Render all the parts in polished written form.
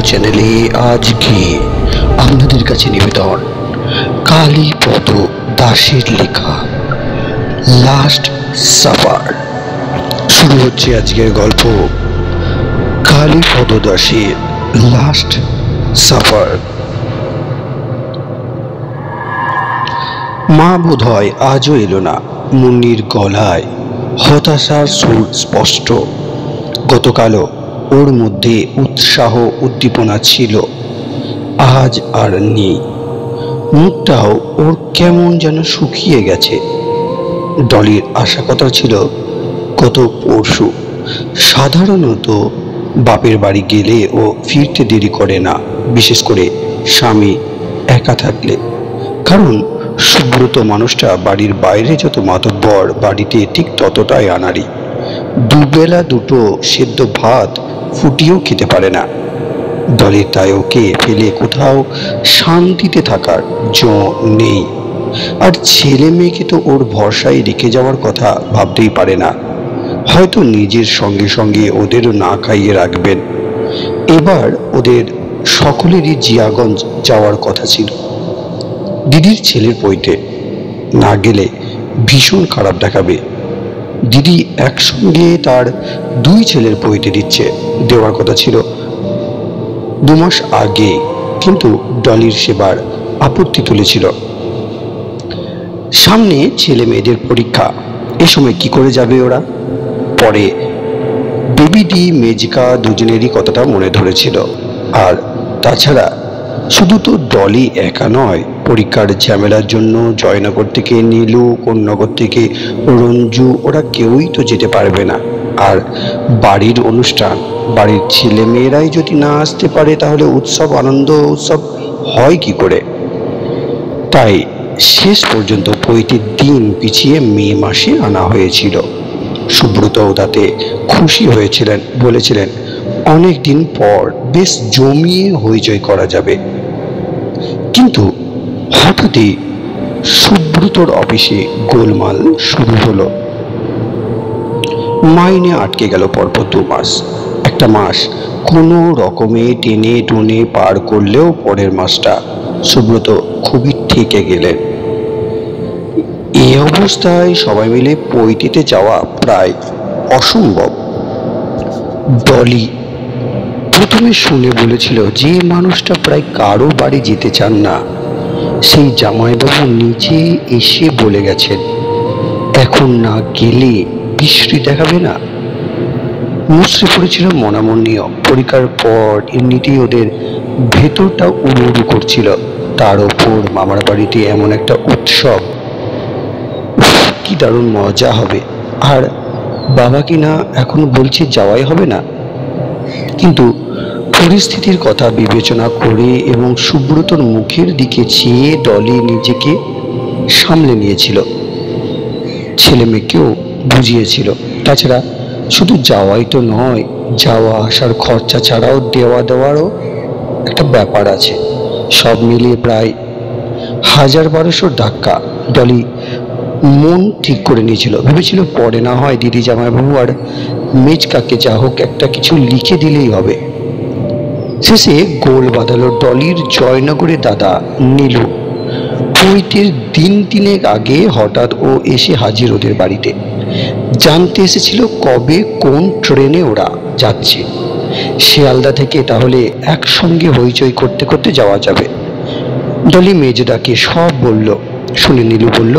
চ্যানেলে আজকে আপনাদের কাছে নিবেদন কালীপদ দাসের লেখা লাস্ট সাফার। শুরু হচ্ছে আজকের গল্প কালীপদ দাসের লাস্ট সাফার। মা বোধ হয় আজও এলো না। মুন্নির গলায় হতাশার সুর স্পষ্ট। গতকালও ওর মধ্যে উৎসাহ উদ্দীপনা ছিল, আজ আর নেই। মুখটাও ওর কেমন যেন শুকিয়ে গেছে। ডলির আশা কথা ছিল গত পরশু। সাধারণত বাপের বাড়ি গেলে ও ফিরতে দেরি করে না, বিশেষ করে স্বামী একা থাকলে। কারণ সুব্রত মানুষটা বাড়ির বাইরে যত মাতব্বর, বাড়িতে ঠিক ততটাই আনাড়ি। দুবেলা দুটো সেদ্ধ ভাত ফুটিয়েও খেতে পারে না। দলের তাই ওকে ফেলে কোথাও শান্তিতে থাকার জো নেই। আর ছেলে মেয়েকে তো ওর ভরসায় রেখে যাওয়ার কথা ভাবতেই পারে না। হয়তো নিজের সঙ্গে সঙ্গে ওদেরও না খাইয়ে রাখবেন। এবার ওদের সকলেরই জিয়াগঞ্জ যাওয়ার কথা ছিল। দিদির ছেলের পৈতে না গেলে ভীষণ খারাপ দেখাবে। দিদি একসঙ্গে তার দুই ছেলের পৈতে দেওয়ার কথা ছিল 2 মাস আগে, কিন্তু ডলির সেবার আপত্তি তুলেছিল। সামনে ছেলে মেয়েদের পরীক্ষা, এ সময় কি করে যাবে ওরা? পরে বেবিডি মেজিকা দুজনেরই কথাটা মনে ধরেছিল। আর তাছাড়া শুধু তো ডলি একা নয়, পরীক্ষার ঝামেলার জন্য জয়নগর থেকে নীলু, কোন্নগর থেকে রঞ্জু, ওরা কেউই তো যেতে পারবে না। আর বাড়ির অনুষ্ঠান, বাড়ির ছেলে মেয়েরাই যদি না আসতে পারে তাহলে আনন্দ উৎসব হয় কি করে? তাই শেষ পর্যন্ত পৈতের দিন পিছিয়ে মে মাসে আনা হয়েছিল। সুব্রত তাতে খুশি হয়েছিলেন, বলেছিলেন অনেক দিন পর বেশ জমিয়ে হইচই করা যাবে। কিন্তু হঠাৎই সুব্রতর অফিসে গোলমাল শুরু হলো। মাইনে আটকে গেল পরপর 2 মাস। একটা মাস কোনো রকমে টেনে টুনে পার করলেও পরের মাসটা সুব্রত খুবই ঠেকে গেলেন। এই অবস্থায় সবাই মিলে পৈতেতে যাওয়া প্রায় অসম্ভব। ডলি প্রথমে শুনে বলেছিল যে মানুষটা প্রায় কারো বাড়ি যেতে চান না, সেই জামাইবাবু নিজে এসে বলে গেছেন এখন না গেলে বিশ্রী দেখাবে না। মুচড়ে পড়েছিল মনামনিও। পরীক্ষার পর এমনিতেই ওদের ভেতরটা উড়ু উড়ু করছিল, তার ওপর মামার বাড়িতে এমন একটা উৎসব, কি দারুণ মজা হবে। আর বাবা কি না এখন বলছে যাওয়াই হবে না। কিন্তু পরিস্থিতির কথা বিবেচনা করে এবং সুব্রতর মুখের দিকে চেয়ে ডলি নিজেকে সামলে নিয়েছিল, ছেলে মেয়েকেও বুঝিয়েছিল। তাছাড়া শুধু যাওয়াই তো নয়, যাওয়া আসার খরচা ছাড়াও দেওয়ারও একটা ব্যাপার আছে। সব মিলিয়ে প্রায় 1000-1200 ধাক্কা। ডলি মন ঠিক করে নিয়েছিল, ভেবেছিল পরে না হয় দিদি জামাইবাবু আর মেজকাকে যা হোক একটা কিছু লিখে দিলেই হবে। শেষে গোল বাঁধালো ডলির জয়নগরে দাদা নীলু। পৈতের দিন 3 আগে হঠাৎ ও এসে হাজির ওদের বাড়িতে। জানতে এসেছিল কবে কোন ট্রেনে ওরা যাচ্ছে। শিয়ালদা থেকে তাহলে একসঙ্গে হইচই করতে করতে যাওয়া যাবে। ডলি মেজদাকে সব বলল। শুনে নীলু বলল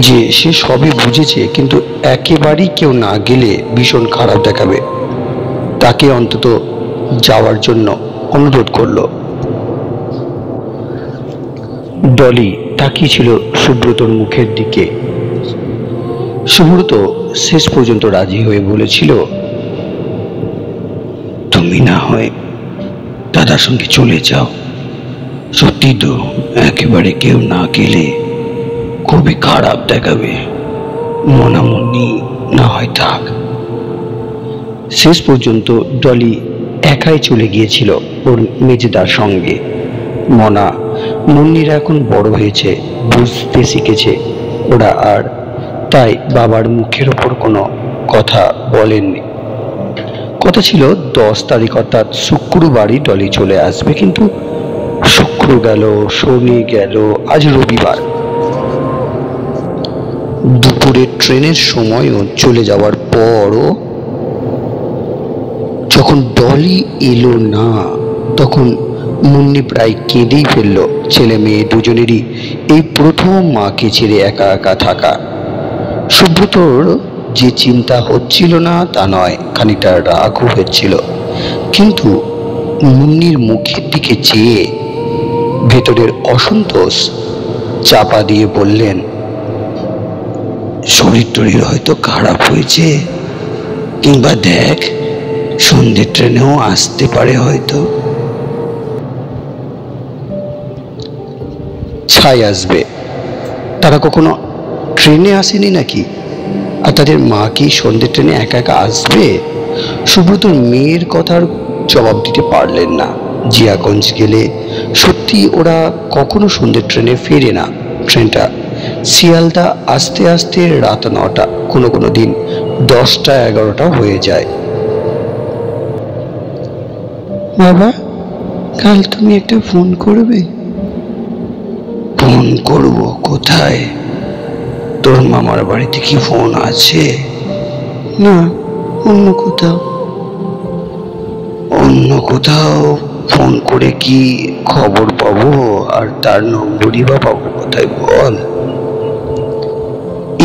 যে সে সবই বুঝেছে, কিন্তু একেবারেই কেউ না গেলে ভীষণ খারাপ দেখাবে। তাকে অন্তত যাওয়ার জন্য অনুরোধ করল। ডলি তাকিয়েছিল সুব্রতর মুখের দিকে। সুব্রত শেষ পর্যন্ত রাজি হয়ে বলেছিল তুমি না হয় দাদার সঙ্গে চলে যাও। সত্যি তো একেবারে কেউ না গেলে খুবই খারাপ দেখাবে। মনামনি না হয় থাক। শেষ পর্যন্ত ডলি একাই চলে গিয়েছিল ওর মেজদার সঙ্গে। মুন্নিরা এখন বড় হয়েছে, বুঝতে শিখেছে ওরা, আর তাই বাবার মুখের ওপর কোনো কথা বলেননি। কথা ছিল 10 তারিখ অর্থাৎ শুক্রবারই ডলি চলে আসবে, কিন্তু শুক্র গেল, শনি গেল, আজ রবিবার। দুপুরে ট্রেনের সময়ও চলে যাওয়ার পরও যখন ডলি এলো না, তখন মুন্নি প্রায় কেঁদেই ফেলল। ছেলে মেয়ে দুজনেরই এই প্রথম মাকে ছেড়ে একা একা থাকা। সুব্রতর যে চিন্তা হচ্ছিল না তা নয়, খানিকটা রাগও হচ্ছিল, কিন্তু মুন্নির মুখের দিকে চেয়ে ভেতরের অসন্তোষ চাপা দিয়ে বললেন, শরীর টরীর হয়তো খারাপ হয়েছে, কিংবা দেখ সন্ধ্যে ট্রেনেও আসতে পারে হয়তো। ছাই আসবে, তারা কখনো ট্রেনে আসেনি নাকি? আর তাদের মা কি সন্ধ্যে ট্রেনে একা একা আসবে? সুব্রতর মেয়ের কথার জবাব দিতে পারলেন না। জিয়াগঞ্জ গেলে সত্যি ওরা কখনো সন্ধ্যে ট্রেনে ফেরে না। ট্রেনটা শিয়ালদা আস্তে আস্তে রাত 9টা, কোনো কোনো দিন 10টা 11টা হয়ে যায়। বাবা, কাল তুমি একটা ফোন করবে? ফোন করব? কোথায়? তোর মামার বাড়িতে কি ফোন আছে? না, অন্য কোথাও। অন্য কোথাও ফোন করে কি খবর পাবো? আর তার নম্বরই বা পাবো কোথায় বল?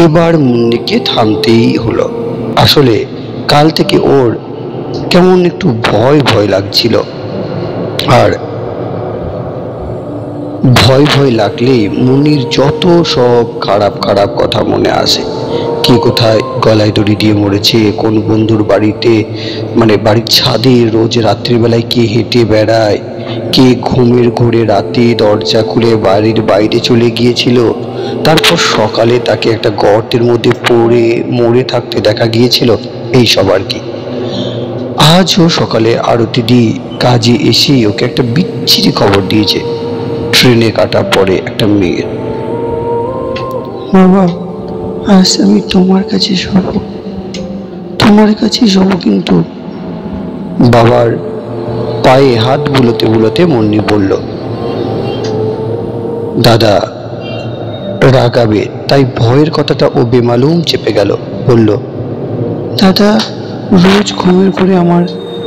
এবার মুন্নিকে থামতেই হলো। আসলে কাল থেকে ওর কেমন একটু ভয় ভয় লাগছিল, আর ভয় ভয় লাগলে মুন্নির যত সব খারাপ খারাপ কথা মনে আসে। কে কোথায় গলায় দড়ি দিয়ে মরেছে, কোন বন্ধুর বাড়িতে বাড়ির ছাদে রোজ রাত্রিবেলায় কে হেঁটে বেড়ায়, কে ঘুমের ঘোরে রাতে দরজা খুলে বাড়ির বাইরে চলে গিয়েছিল, তারপর সকালে তাকে একটা গর্তের মধ্যে পড়ে মরে থাকতে দেখা গিয়েছিল, এই সব আর কি। আজও সকালে আরতি দি কাজে এসে ওকে একটা বিচ্ছিরি খবর দিয়েছে, ট্রেনে কাটা পড়ে একটা মেয়ের। বাবা, আজ আমি তোমার কাছে শোব, তোমার কাছে শোব। কিন্তু বাবার পায়ে হাত বুলোতে বুলোতে মুন্নি বলল, দাদা রাগাবে, তাই ভয়ের কথাটা ও বেমালুম চেপে গেল। বলল, দাদা রোজ ঘুমের ঘরে আমার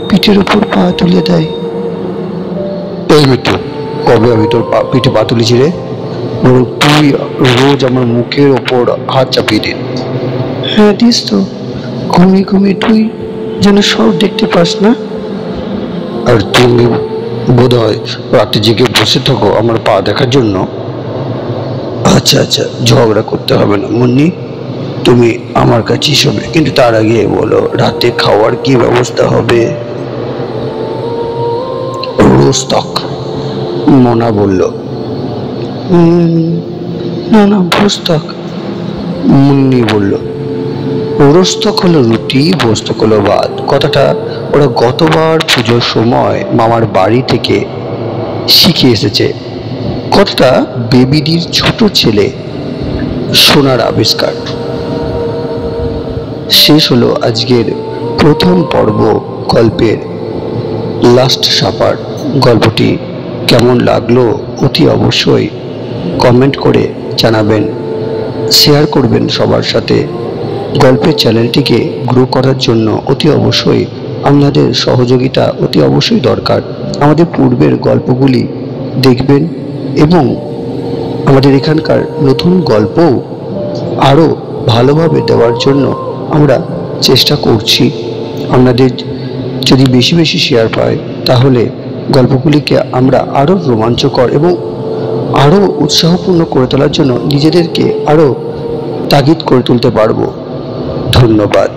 পিঠের উপর পা তুলে দেয়। এই মিঠু, কবে আমি তোর পিঠে পা তুলেছি রে? তুই রোজ আমার মুখের ওপর হাত চাপিয়ে দিন। হ্যাঁ দিস তো, ঘুমিয়ে ঘুমিয়ে তুই যেন সব দেখতে পাস না। আর তুমি বোধ হয় রাতে জেগে বসে থাকো আমার পা দেখার জন্য। আচ্ছা আচ্ছা, ঝগড়া করতে হবে না মুন্নি, তুমি আমার কাছেই শোবে, কিন্তু তার আগে বলো রাতে খাওয়ার কি ব্যবস্থা হবে? রোস্তক, মোনা বলল। না না, ভোস্তক, মুন্নি বলল। রোস্তক হলো রুটি, ভোস্তক হলো ভাত। কথাটা ওরা গতবার পুজোর সময় মামার বাড়ি থেকে শিখে এসেছে। কথাটা বেবিদির ছোট ছেলে সোনার আবিষ্কার। শেষ হলো আজকের প্রথম পর্ব গল্পের লাস্ট সাপার। গল্পটি কেমন লাগলো অতি অবশ্যই কমেন্ট করে জানাবেন, শেয়ার করবেন সবার সাথে। গল্পের চ্যানেলটিকে গ্রো করার জন্য অতি অবশ্যই আপনাদের সহযোগিতা অতি অবশ্যই দরকার। আমাদের পূর্বের গল্পগুলি দেখবেন এবং আমাদের এখানকার নতুন গল্পও আরও ভালোভাবে দেওয়ার জন্য আমরা চেষ্টা করছি। আপনাদের যদি বেশি বেশি শেয়ার পাই, তাহলে গল্পগুলিকে আমরা আরও রোমাঞ্চকর এবং আরও উৎসাহপূর্ণ করে তোলার জন্য নিজেদেরকে আরও তাগিদ করে তুলতে পারব। ধন্যবাদ।